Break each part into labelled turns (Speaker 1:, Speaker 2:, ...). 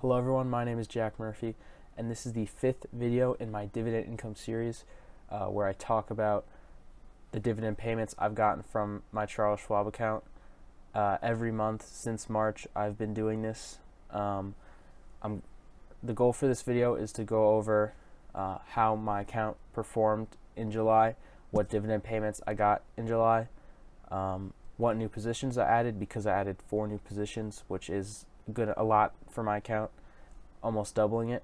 Speaker 1: Hello everyone, my name is Jack Murphy, and this is the 5th video in my dividend income series where I talk about the dividend payments I've gotten from my Charles Schwab account. Every month since March I've been doing this. The goal for this video is to go over how my account performed in July, what dividend payments I got in July, what new positions I added, because I added 4 new positions, which is a lot for my account, almost doubling it.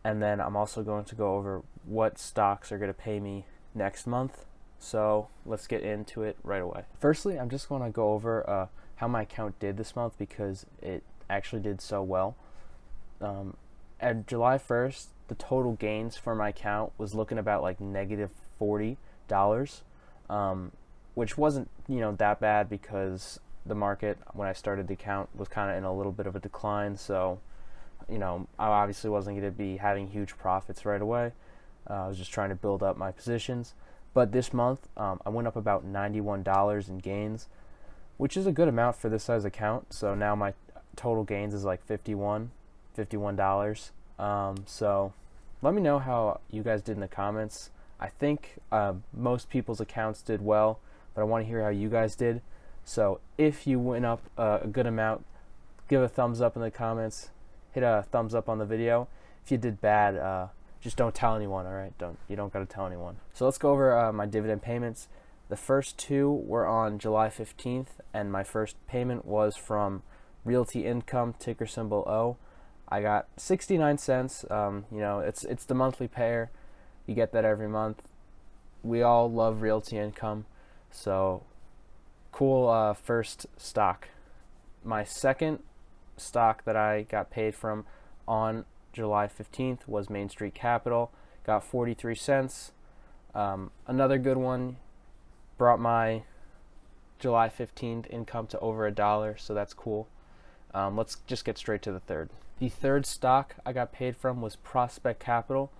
Speaker 1: And then I'm also going to go over what stocks are going to pay me next month. So let's get into it right away. Firstly, I'm just going to go over how my account did this month, because it actually did so well. At July 1st, the total gains for my account was looking about like negative $40, which wasn't that bad, because the market when I started the account was kind of in a little bit of a decline. So I obviously wasn't going to be having huge profits right away. I was just trying to build up my positions. But this month I went up about $91 in gains, which is a good amount for this size account. So now my total gains is like $51. So let me know how you guys did in the comments. I think most people's accounts did well, but I want to hear how you guys did. So if you went up a good amount, give a thumbs up in the comments. Hit a thumbs up on the video. If you did bad, just don't tell anyone, all right? You don't got to tell anyone. So let's go over my dividend payments. The first 2 were on July 15th, and my first payment was from Realty Income, ticker symbol O. I got 69 cents. It's the monthly payer. You get that every month. We all love Realty Income, so cool first stock. My second stock that I got paid from on July 15th was Main Street Capital. Got 43 cents. Another good one. Brought my July 15th income to over $1, so that's cool. Let's just get straight to the third. The third stock I got paid from was Prospect Capital.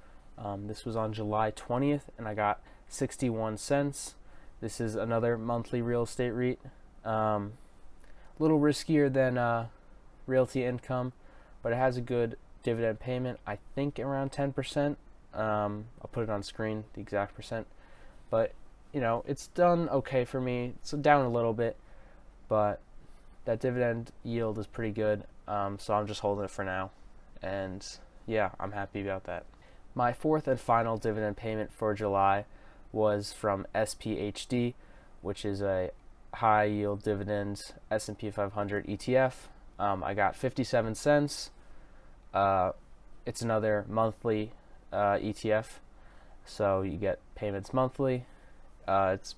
Speaker 1: This was on July 20th, and I got 61 cents. This is another monthly real estate REIT. A little riskier than Realty Income, but it has a good dividend payment. I think around 10%. I'll put it on screen, the exact percent. But it's done okay for me. It's down a little bit, but that dividend yield is pretty good. So I'm just holding it for now, and yeah, I'm happy about that. My fourth and final dividend payment for July was from SPHD, which is a high yield dividend S&P 500 ETF. I got 57 cents. It's another monthly ETF, so you get payments monthly. It's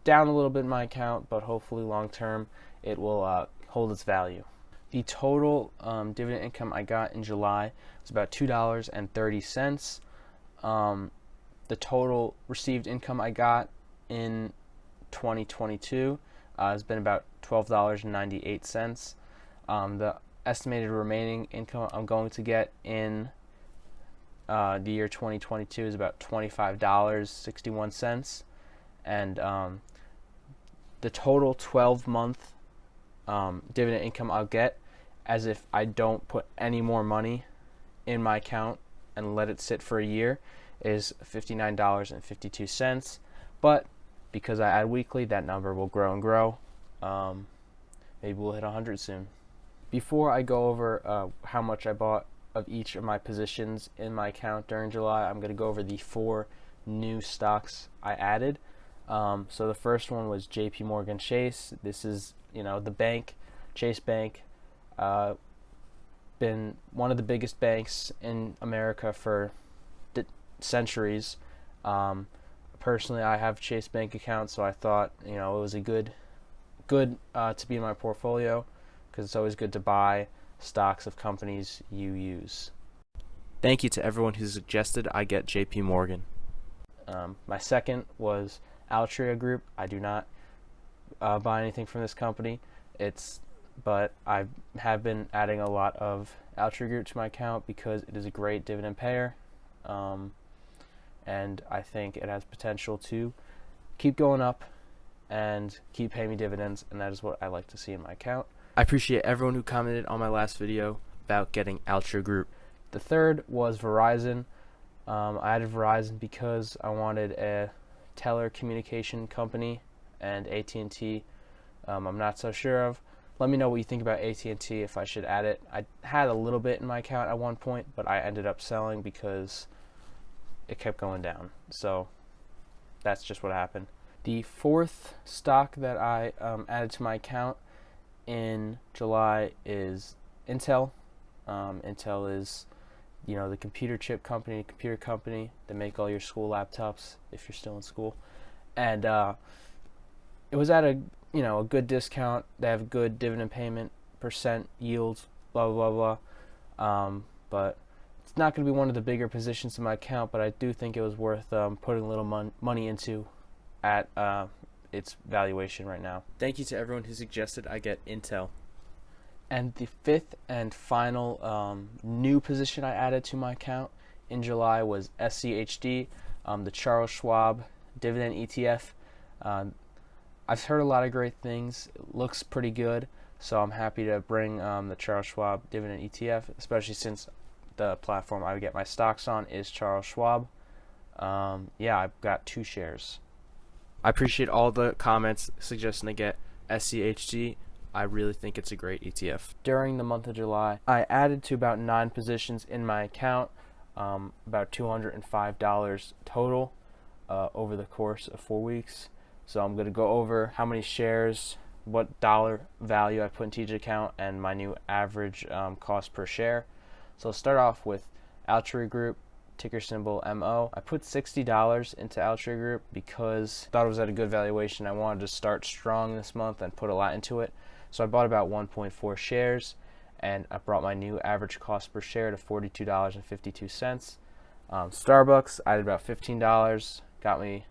Speaker 1: down a little bit in my account, but hopefully long term it will hold its value. The total dividend income I got in July was about $2.30. The total received income I got in 2022 has been about $12.98. The estimated remaining income I'm going to get in the year 2022 is about $25.61. And the total 12-month dividend income I'll get, as if I don't put any more money in my account and let it sit for a year, is $59.52. But because I add weekly, that number will grow and grow. Maybe we'll hit 100 soon. Before I go over how much I bought of each of my positions in my account during July, I'm going to go over the 4 new stocks I added. So the first one was JP Morgan Chase. This is the bank, Chase Bank, been one of the biggest banks in America for centuries. Personally, I have Chase Bank account, so I thought it was a good to be in my portfolio, because it's always good to buy stocks of companies you use. Thank you to everyone who suggested I get JP Morgan. My second was Altria Group. I do not buy anything from this company. But I have been adding a lot of Altria Group to my account because it is a great dividend payer, and I think it has potential to keep going up and keep paying me dividends, and that is what I like to see in my account. I appreciate everyone who commented on my last video. about getting Altria Group. The third was Verizon. I added Verizon because I wanted a telecommunication company, and AT&T I'm not so sure of. Let me know what you think about AT&T, if I should add it. I had a little bit in my account at one point, but I ended up selling because it kept going down. So that's just what happened. The fourth stock that I added to my account in July is Intel. Intel is, the computer chip company, computer company that make all your school laptops if you're still in school. And it was at a good discount. They have good dividend payment, percent yields, blah blah blah blah. But it's not going to be one of the bigger positions in my account. But I do think it was worth putting a little money into at its valuation right now. Thank you to everyone who suggested I get Intel. And the fifth and final new position I added to my account in July was SCHD, the Charles Schwab Dividend ETF. I've heard a lot of great things. It looks pretty good, so I'm happy to bring the Charles Schwab Dividend ETF, especially since the platform I would get my stocks on is Charles Schwab. I've got 2 shares. I appreciate all the comments suggesting to get SCHD. I really think it's a great ETF. During the month of July, I added to about 9 positions in my account, about $205 total over the course of 4 weeks. So I'm going to go over how many shares, what dollar value I put into each account, and my new average cost per share. So I'll start off with Altria Group, ticker symbol MO. I put $60 into Altria Group because I thought it was at a good valuation. I wanted to start strong this month and put a lot into it. So I bought about 1.4 shares, and I brought my new average cost per share to $42.52. Starbucks, I did about $15, got me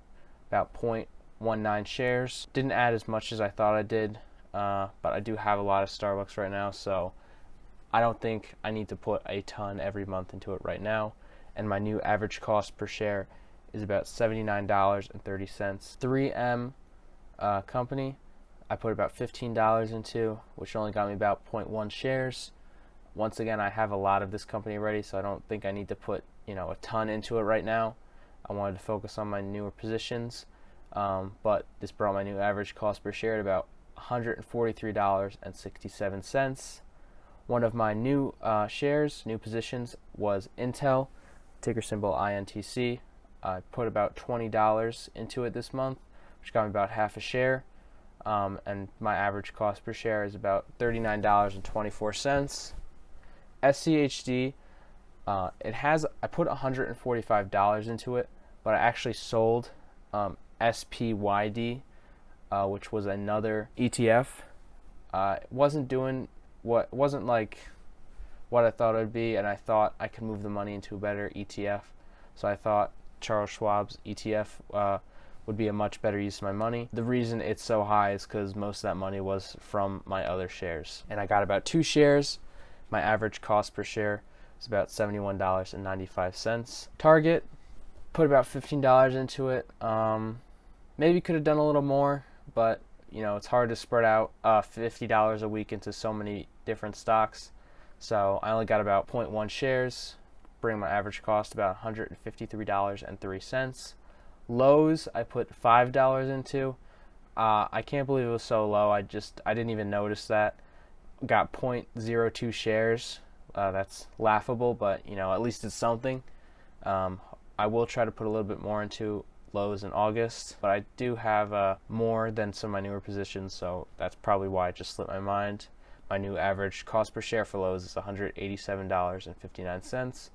Speaker 1: about 0.19 shares. Didn't add as much as I thought I did, but I do have a lot of Starbucks right now, so I don't think I need to put a ton every month into it right now. And my new average cost per share is about $79.30. 3M company, I put about $15 into, which only got me about 0.1 shares. Once again, I have a lot of this company already, so I don't think I need to put a ton into it right now. I wanted to focus on my newer positions, but this brought my new average cost per share to about $143.67. One of my new new positions, was Intel, ticker symbol INTC. I put about $20 into it this month, which got me about half a share. And my average cost per share is about $39.24. SCHD, I put $145 into it, but I actually sold SPYD, which was another ETF. It wasn't like what I thought it would be, and I thought I could move the money into a better ETF. So I thought Charles Schwab's ETF would be a much better use of my money. The reason it's so high is because most of that money was from my other shares. And I got about 2 shares. My average cost per share is about $71.95. Target, put about $15 into it. Maybe could have done a little more, but it's hard to spread out $50 a week into so many different stocks. So I only got about 0.1 shares, bring my average cost about $153.03. Lowe's, I put $5 into. I can't believe it was so low. I didn't even notice that. Got 0.02 shares. That's laughable, but at least it's something. I will try to put a little bit more into Lowe's in August, but I do have more than some of my newer positions, so that's probably why it just slipped my mind. My new average cost per share for Lowe's is $187.59.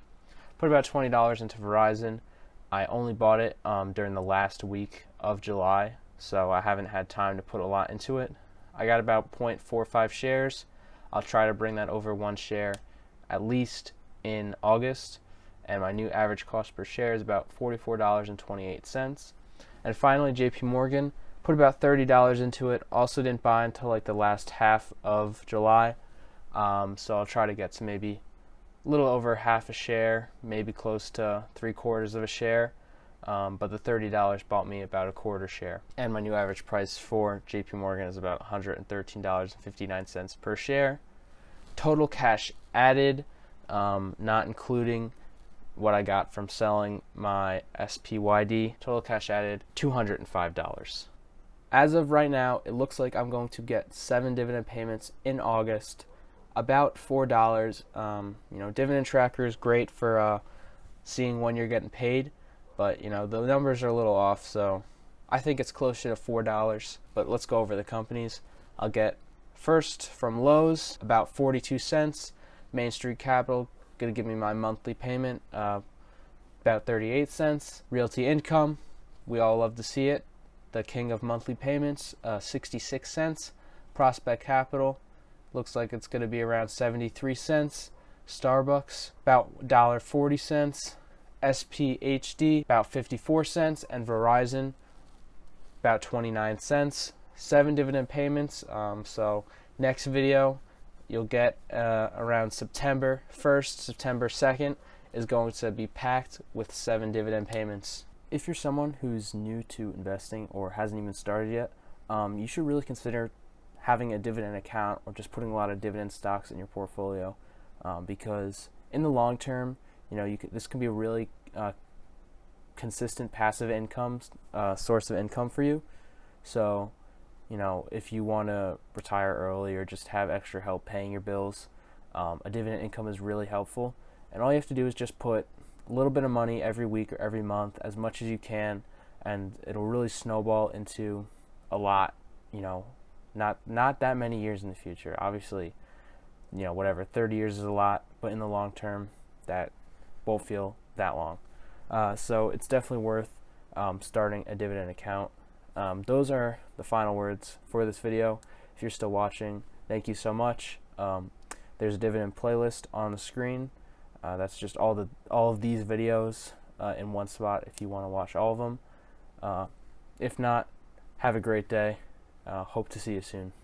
Speaker 1: Put about $20 into Verizon. I only bought it during the last week of July, so I haven't had time to put a lot into it. I got about 0.45 shares. I'll try to bring that over 1 share at least in August, and my new average cost per share is about $44.28. And finally, JP Morgan, put about $30 into it. Also didn't buy until like the last half of July, so I'll try to get to maybe a little over half a share, maybe close to 3/4 of a share, but the $30 bought me about a quarter share. And my new average price for JP Morgan is about $113.59 per share. Total cash added, not including what I got from selling my SPYD. Total cash added $205. As of right now, it looks like I'm going to get 7 dividend payments in August, about $4. Dividend tracker is great for seeing when you're getting paid, but the numbers are a little off, so I think it's closer to $4. But let's go over the companies. I'll get first from Lowe's, about 42 cents. Main Street Capital, going to give me my monthly payment, about 38 cents. Realty Income, we all love to see it, the king of monthly payments, 66 cents. Prospect Capital, looks like it's going to be around 73 cents. Starbucks, about $1.40. SPHD, about 54 cents. And Verizon, about 29 cents. 7 dividend payments. So next video you'll get around September 1st, September 2nd is going to be packed with 7 dividend payments. If you're someone who's new to investing or hasn't even started yet, you should really consider having a dividend account or just putting a lot of dividend stocks in your portfolio, because in the long term, this can be a really consistent passive income source of income for you. So if you want to retire early or just have extra help paying your bills, a dividend income is really helpful. And all you have to do is just put a little bit of money every week or every month, as much as you can, and it'll really snowball into a lot, not that many years in the future. Obviously, 30 years is a lot, but in the long term, that won't feel that long. So it's definitely worth starting a dividend account. Those are the final words for this video. If you're still watching, thank you so much. There's a dividend playlist on the screen. That's just all of these videos in one spot if you want to watch all of them. If not, have a great day. Hope to see you soon.